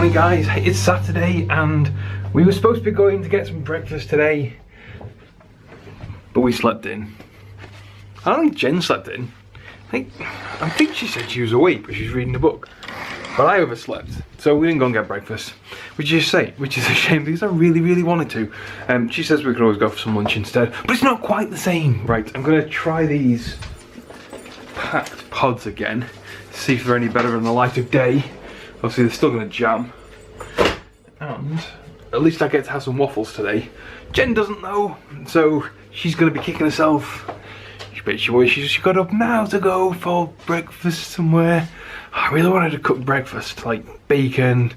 morning guys, it's Saturday and we were supposed to be going to get some breakfast today, but we slept in. I don't think Jen slept in. I think she said she was awake but she was reading a book, but I overslept, so we didn't go and get breakfast, which is a shame because I really wanted to. She says we could always go for some lunch instead, but it's not quite the same. Right, I'm gonna try these packed pods again, see if they're any better in the light of day. Obviously they're still gonna jam, and at least I get to have some waffles today. Jen doesn't know, so she's gonna be kicking herself. She got up now to go for breakfast somewhere. I really wanted to cook breakfast, like bacon.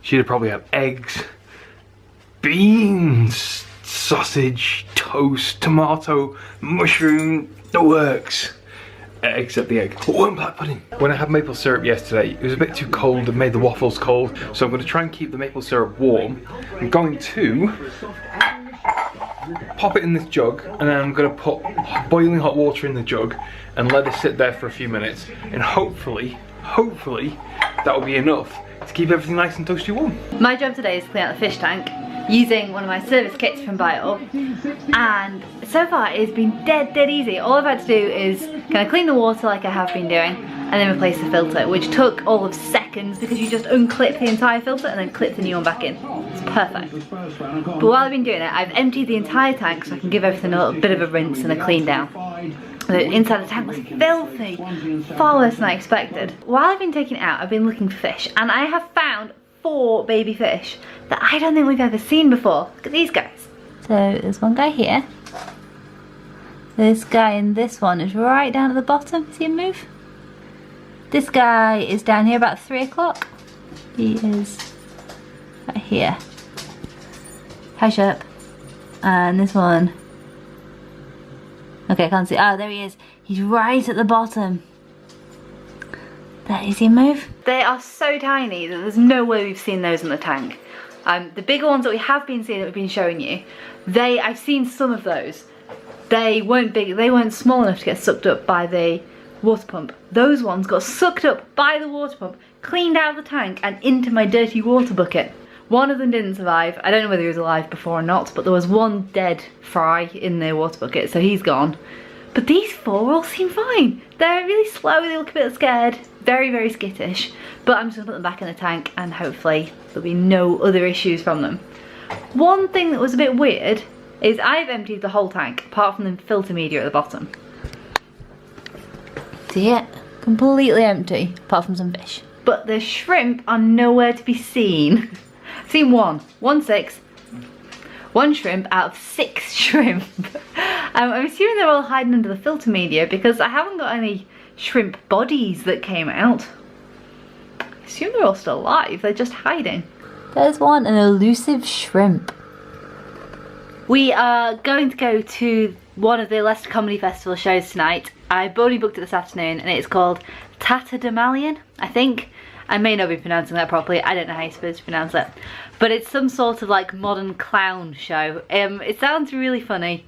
She'd have probably had eggs, beans, sausage, toast, tomato, mushroom, the works. Except the egg. Oh, and black pudding. When I had maple syrup yesterday, it was a bit too cold and made the waffles cold, so I'm going to try and keep the maple syrup warm. I'm going to pop it in this jug, and then I'm going to put boiling hot water in the jug and let it sit there for a few minutes, and hopefully that will be enough to keep everything nice and toasty warm. My job today is to clean out the fish tank using one of my service kits from Bio, and so far it's been dead easy. All I've had to do is kind of clean the water like I have been doing and then replace the filter, which took all of seconds because you just unclip the entire filter and then clip the new one back in. It's perfect. But while I've been doing it, I've emptied the entire tank so I can give everything a little bit of a rinse and a clean down. The inside the tank was filthy, far worse than I expected. While I've been taking it out, I've been looking for fish, and I have found 4 baby fish that I don't think we've ever seen before. Look at these guys. So there's one guy here. This guy and this one is right down at the bottom. See him move? This guy is down here about 3 o'clock. He is right here. Hi, Shep. And this one. Okay, I can't see. Oh, there he is. He's right at the bottom. There, you see him move? They are so tiny that there's no way we've seen those in the tank. The bigger ones that we have been seeing, that we've been showing you, I've seen some of those. They weren't big, they weren't small enough to get sucked up by the water pump. Those ones got sucked up by the water pump, cleaned out of the tank and into my dirty water bucket. One of them didn't survive. I don't know whether he was alive before or not, but there was one dead fry in the water bucket, so he's gone. But these 4 all seem fine. They're really slow, they look a bit scared, very skittish, but I'm just gonna put them back in the tank and hopefully there'll be no other issues from them. One thing that was a bit weird is I've emptied the whole tank apart from the filter media at the bottom. See it? Completely empty apart from some fish. But the shrimp are nowhere to be seen. I've seen one shrimp out of 6 shrimp. I'm assuming they're all hiding under the filter media because I haven't got any shrimp bodies that came out. I assume they're all still alive, they're just hiding. There's one, an elusive shrimp. We are going to go to one of the Leicester Comedy Festival shows tonight. I've already booked it this afternoon and it's called Tatterdemalion, I think. I may not be pronouncing that properly, I don't know how you're supposed to pronounce it. But it's some sort of like modern clown show. It sounds really funny.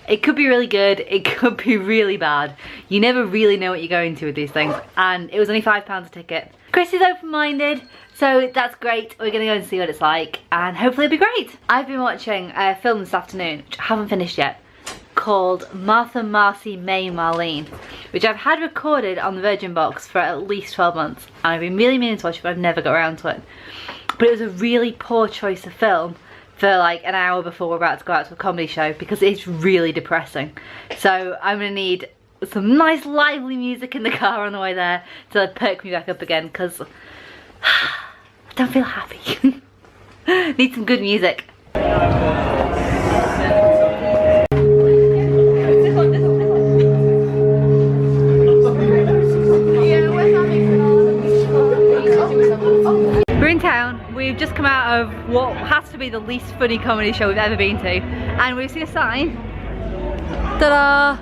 It could be really good, it could be really bad. You never really know what you're going to with these things. And it was only £5 a ticket. Chris is open-minded, so that's great. We're gonna go and see what it's like, and hopefully it'll be great. I've been watching a film this afternoon, which I haven't finished yet, called Martha, Marcy, May, Marlene, which I've had recorded on the Virgin box for at least 12 months. And I've been really meaning to watch it, but I've never got around to it. But it was a really poor choice of film for like an hour before we're about to go out to a comedy show because it's really depressing. So I'm gonna need some nice lively music in the car on the way there to perk me back up again because I don't feel happy. Need some good music. We're in town. We've just come out of what has to be the least funny comedy show we've ever been to, and we've seen a sign. Ta-da!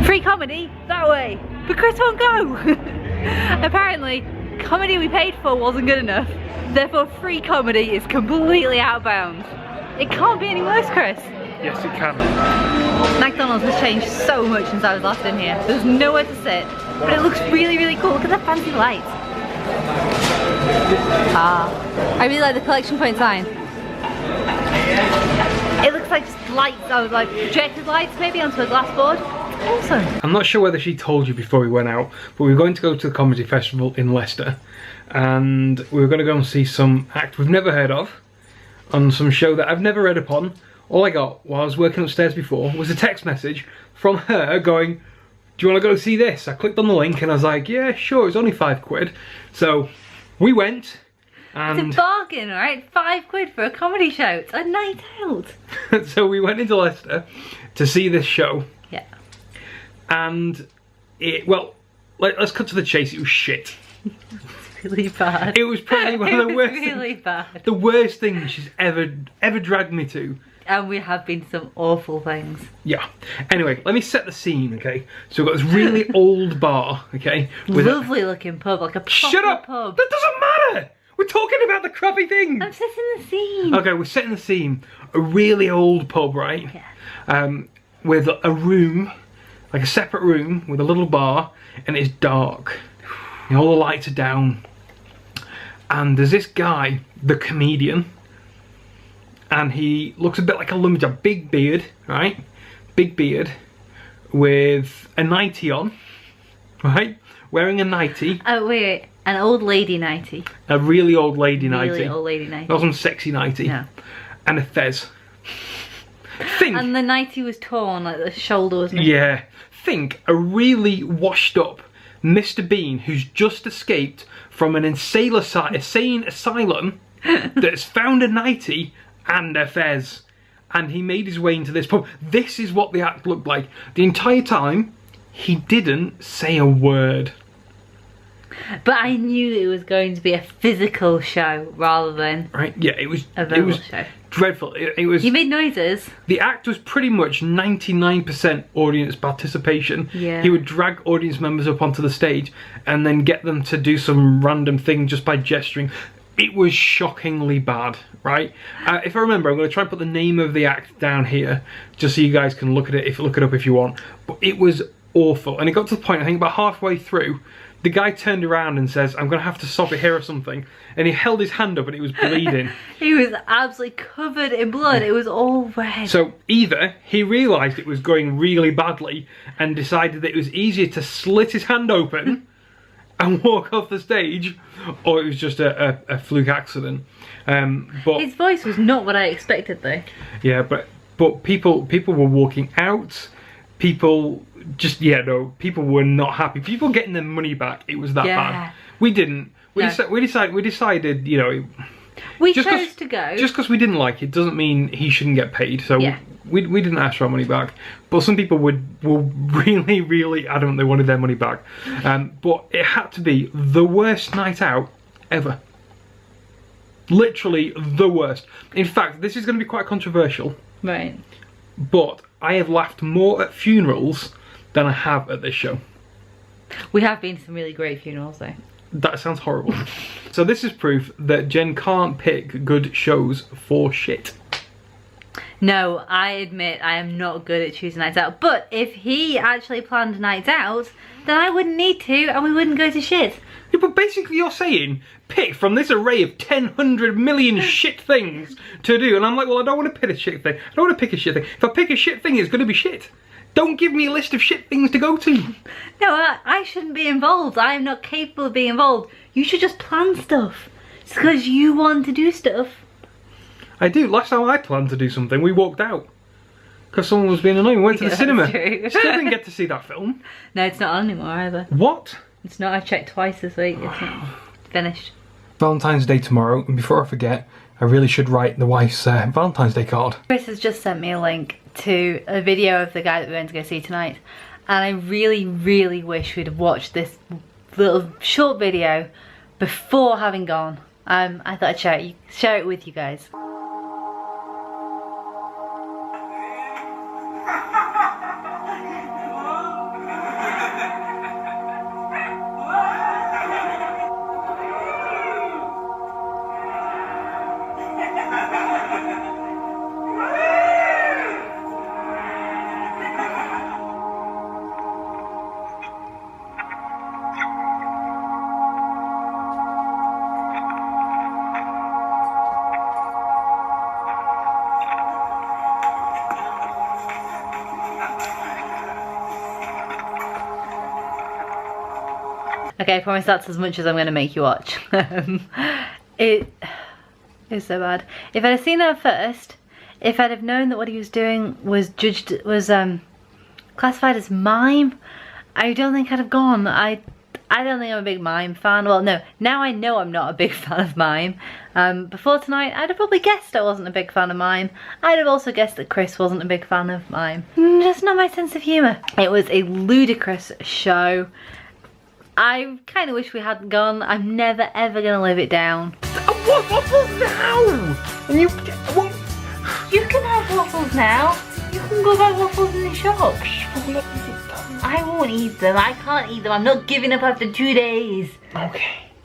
Free comedy that way, but Chris won't go. Apparently, comedy we paid for wasn't good enough, therefore free comedy is completely out of bounds. It can't be any worse, Chris. Yes, it can. McDonald's has changed so much since I was last in here. There's nowhere to sit, but it looks really, really cool. Look at the fancy lights. I really like the collection point sign. It looks like just lights, like projected lights maybe onto a glass board. It's awesome. I'm not sure whether she told you before we went out, but we were going to go to the comedy festival in Leicester, and we were going to go and see some act we've never heard of on some show that I've never read upon. All I got while I was working upstairs before was a text message from her going, do you want to go see this? I clicked on the link and I was like, yeah, sure, it's only £5. So we went. And it's a bargain, right? £5 for a comedy show. It's a night out. So we went into Leicester to see this show. Yeah. And it, well, let's cut to the chase. It was shit. It's really bad. It was probably one of the worst. Really bad. The worst thing she's ever dragged me to. And we have been some awful things. Yeah. Anyway, let me set the scene, okay? So we've got this really old bar, okay? With lovely looking pub, like a proper Shut up! pub. That doesn't matter! We're talking about the crappy thing! I'm setting the scene. Okay, we're setting the scene. A really old pub, right? Yeah. With a room, like a separate room with a little bar, and it's dark. And all the lights are down. And there's this guy, the comedian, and he looks a bit like a lumberjack, big beard, right? Big beard, with a nightie on, right? Wearing a nightie. Oh, wait. An old lady nightie. A really old lady nightie. Really old lady nightie. Not some sexy nightie. No. And a fez. Think. And the nightie was torn, like the shoulder was missing. Yeah. Think a really washed up Mr. Bean who's just escaped from an insane asylum that's found a nightie and a fez. And he made his way into this pub. This is what the act looked like. The entire time, he didn't say a word. But I knew it was going to be a physical show rather than right. Yeah, it was a verbal show. Dreadful. It was. He made noises. The act was pretty much 99% audience participation. Yeah. He would drag audience members up onto the stage and then get them to do some random thing just by gesturing. It was shockingly bad, right? If I remember, I'm going to try and put the name of the act down here, just so you guys can look at it, look it up if you want. But it was awful, and it got to the point, I think about halfway through, the guy turned around and says, I'm going to have to stop it here or something, and he held his hand up and it was bleeding. He was absolutely covered in blood. It was all red. So either he realised it was going really badly and decided that it was easier to slit his hand open and walk off the stage, or it was just a fluke accident. But his voice was not what I expected, though. Yeah, but people were walking out. People just people were not happy. People getting their money back. It was that bad. We didn't. We decided. You know. We chose to go. Just because we didn't like it doesn't mean he shouldn't get paid. So we didn't ask for our money back. But some people were really, really adamant they wanted their money back. But it had to be the worst night out ever. Literally the worst. In fact, this is going to be quite controversial. Right. But I have laughed more at funerals than I have at this show. We have been to some really great funerals, though. That sounds horrible. So this is proof that Jen can't pick good shows for shit. No, I admit I am not good at choosing nights out. But if he actually planned nights out, then I wouldn't need to and we wouldn't go to shit. Yeah, but basically you're saying, pick from this array of 100 million shit things to do. And I'm like, well, I don't want to pick a shit thing. I don't want to pick a shit thing. If I pick a shit thing, it's going to be shit. Don't give me a list of shit things to go to. No, I shouldn't be involved. I am not capable of being involved. You should just plan stuff. It's because you want to do stuff. I do. Last time I planned to do something, we walked out. Because someone was being annoying. We went to the cinema. True. Still didn't get to see that film. No, it's not on anymore either. What? It's not. I checked twice this week. It's not finished. Valentine's Day tomorrow, and before I forget, I really should write the wife's Valentine's Day card. Chris has just sent me a link to a video of the guy that we're going to go see tonight, and I really, really wish we'd have watched this little short video before having gone. I thought I'd share it with you guys. Okay, I promise that's as much as I'm going to make you watch. It is so bad. If I'd have seen that first, if I'd have known that what he was doing was classified as mime, I don't think I'd have gone. I don't think I'm a big mime fan. Well, no, now I know I'm not a big fan of mime. Before tonight, I'd have probably guessed I wasn't a big fan of mime. I'd have also guessed that Chris wasn't a big fan of mime. Just not my sense of humour. It was a ludicrous show. I kind of wish we hadn't gone. I'm never ever going to live it down. I want waffles now! And you won't... You can have waffles now. You can go buy waffles in the shop. I won't eat them. I can't eat them. I'm not giving up after 2 days. Okay.